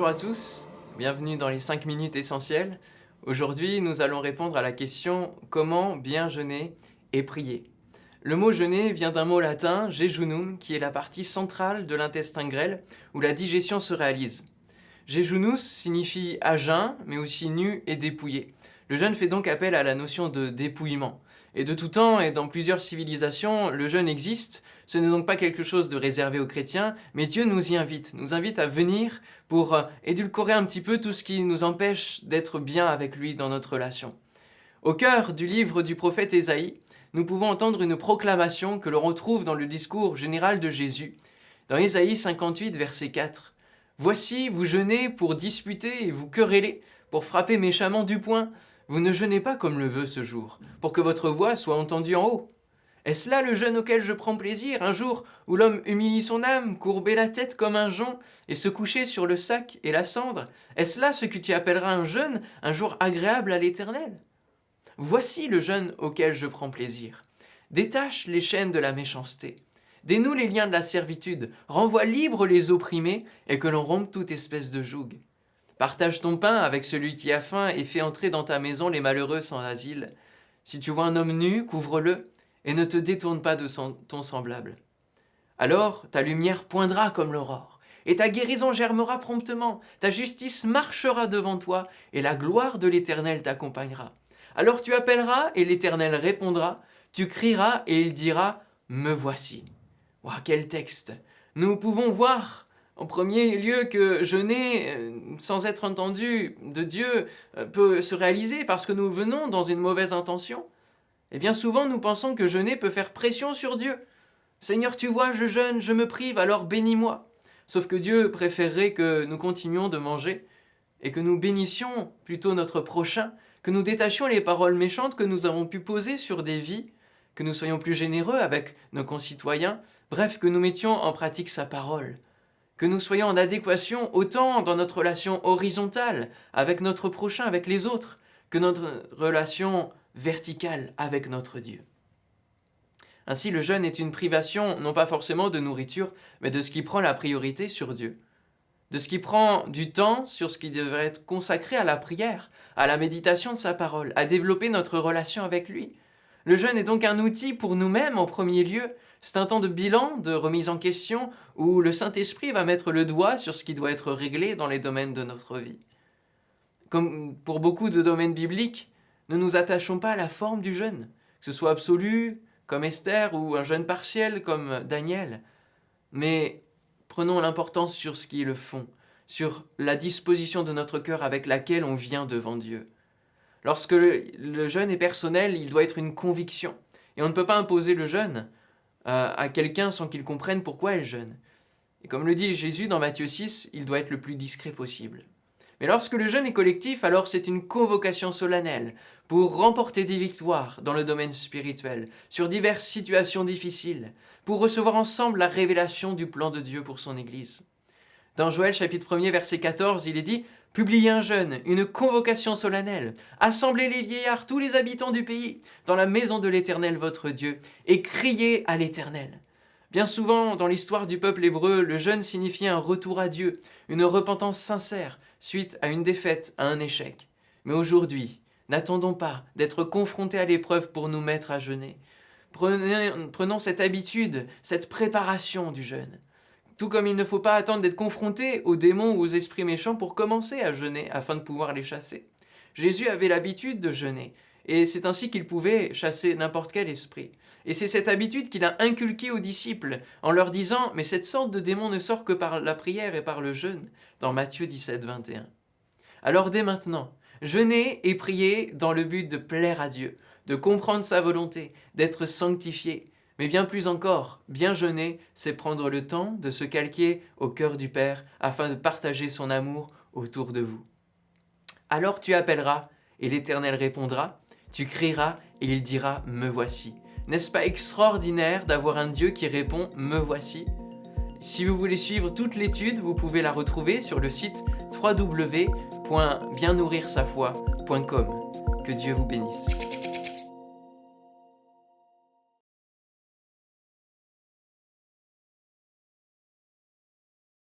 Bonjour à tous, bienvenue dans les 5 minutes essentielles. Aujourd'hui, nous allons répondre à la question « Comment bien jeûner et prier ?» Le mot jeûner vient d'un mot latin, jejunum, qui est la partie centrale de l'intestin grêle où la digestion se réalise. Jejunus signifie à jeun, mais aussi nu et dépouillé. Le jeûne fait donc appel à la notion de dépouillement. Et de tout temps et dans plusieurs civilisations, le jeûne existe. Ce n'est donc pas quelque chose de réservé aux chrétiens, mais Dieu nous invite à venir pour édulcorer un petit peu tout ce qui nous empêche d'être bien avec lui dans notre relation. Au cœur du livre du prophète Ésaïe, nous pouvons entendre une proclamation que l'on retrouve dans le discours général de Jésus. Dans Ésaïe 58, verset 4. « Voici, vous jeûnez pour disputer et vous quereller, pour frapper méchamment du poing. Vous ne jeûnez pas comme le veut ce jour, pour que votre voix soit entendue en haut. Est-ce là le jeûne auquel je prends plaisir, un jour où l'homme humilie son âme, courber la tête comme un jonc, et se coucher sur le sac et la cendre? Est-ce là ce que tu appelleras un jeûne, un jour agréable à l'Éternel? Voici le jeûne auquel je prends plaisir. Détache les chaînes de la méchanceté. Dénoue les liens de la servitude, renvoie libres les opprimés, et que l'on rompe toute espèce de joug. Partage ton pain avec celui qui a faim et fais entrer dans ta maison les malheureux sans asile. Si tu vois un homme nu, couvre-le et ne te détourne pas de ton semblable. Alors ta lumière poindra comme l'aurore et ta guérison germera promptement. Ta justice marchera devant toi et la gloire de l'Éternel t'accompagnera. Alors tu appelleras et l'Éternel répondra. Tu crieras et il dira « Me voici ». Ouah, quel texte! Nous pouvons voir en premier lieu que jeûner sans être entendu de Dieu peut se réaliser parce que nous venons dans une mauvaise intention. Et bien souvent nous pensons que jeûner peut faire pression sur Dieu. Seigneur, tu vois, je jeûne, je me prive, alors bénis-moi. Sauf que Dieu préférerait que nous continuions de manger et que nous bénissions plutôt notre prochain, que nous détachions les paroles méchantes que nous avons pu poser sur des vies, que nous soyons plus généreux avec nos concitoyens, bref, que nous mettions en pratique sa parole. Que nous soyons en adéquation autant dans notre relation horizontale avec notre prochain, avec les autres, que notre relation verticale avec notre Dieu. Ainsi, le jeûne est une privation, non pas forcément de nourriture, mais de ce qui prend la priorité sur Dieu. De ce qui prend du temps sur ce qui devrait être consacré à la prière, à la méditation de sa parole, à développer notre relation avec lui. Le jeûne est donc un outil pour nous-mêmes en premier lieu. C'est un temps de bilan, de remise en question, où le Saint-Esprit va mettre le doigt sur ce qui doit être réglé dans les domaines de notre vie. Comme pour beaucoup de domaines bibliques, ne nous attachons pas à la forme du jeûne, que ce soit absolu, comme Esther, ou un jeûne partiel, comme Daniel. Mais prenons l'importance sur ce qui est le fond, sur la disposition de notre cœur avec laquelle on vient devant Dieu. Lorsque le jeûne est personnel, il doit être une conviction. Et on ne peut pas imposer le jeûne à quelqu'un sans qu'il comprenne pourquoi elle jeûne. Et comme le dit Jésus dans Matthieu 6, il doit être le plus discret possible. Mais lorsque le jeûne est collectif, alors c'est une convocation solennelle pour remporter des victoires dans le domaine spirituel, sur diverses situations difficiles, pour recevoir ensemble la révélation du plan de Dieu pour son Église. Dans Joël chapitre 1er verset 14, il est dit « Publiez un jeûne, une convocation solennelle, assemblez les vieillards, tous les habitants du pays, dans la maison de l'Éternel votre Dieu, et criez à l'Éternel. » Bien souvent, dans l'histoire du peuple hébreu, le jeûne signifiait un retour à Dieu, une repentance sincère, suite à une défaite, à un échec. Mais aujourd'hui, n'attendons pas d'être confrontés à l'épreuve pour nous mettre à jeûner. Prenons cette habitude, cette préparation du jeûne. Tout comme il ne faut pas attendre d'être confronté aux démons ou aux esprits méchants pour commencer à jeûner afin de pouvoir les chasser. Jésus avait l'habitude de jeûner et c'est ainsi qu'il pouvait chasser n'importe quel esprit. Et c'est cette habitude qu'il a inculquée aux disciples en leur disant « Mais cette sorte de démon ne sort que par la prière et par le jeûne » dans Matthieu 17, 21. Alors dès maintenant, jeûnez et priez dans le but de plaire à Dieu, de comprendre sa volonté, d'être sanctifié. Mais bien plus encore, bien jeûner, c'est prendre le temps de se calquer au cœur du Père afin de partager son amour autour de vous. Alors tu appelleras et l'Éternel répondra, tu crieras et il dira « Me voici ». N'est-ce pas extraordinaire d'avoir un Dieu qui répond « Me voici ». Si vous voulez suivre toute l'étude, vous pouvez la retrouver sur le site www.biennourrirsafoi.com. Que Dieu vous bénisse.